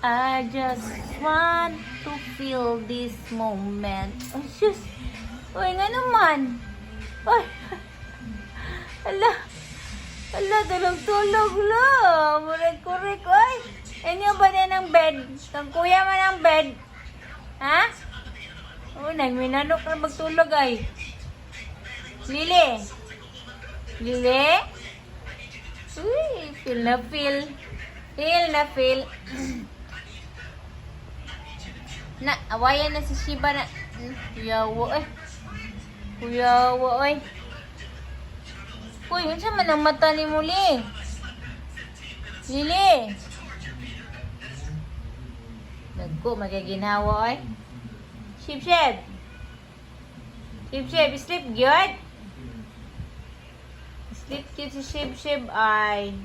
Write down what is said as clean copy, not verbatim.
I just want to feel this moment. Oh, sus. Uy, nga naman. Uy. Ala. Ala, tulog-tulog lo. Murek-kurek, oy. Inyo ba na ng bed? Kang kuya man ang bed. Ha? Uy, nagminanok na magtulog ay. Lili. Lili? Uy, feel na feel. Feel na feel. Na, awayan na si Shiba na. Kuyawa eh. Kuyawa eh. Uy, yun siya man ang mata ni Muli. Lili. Nagko, magaginawa eh. Shib-shib. Shib-shib, sleep good? Sleep cute si Shib-shib ay.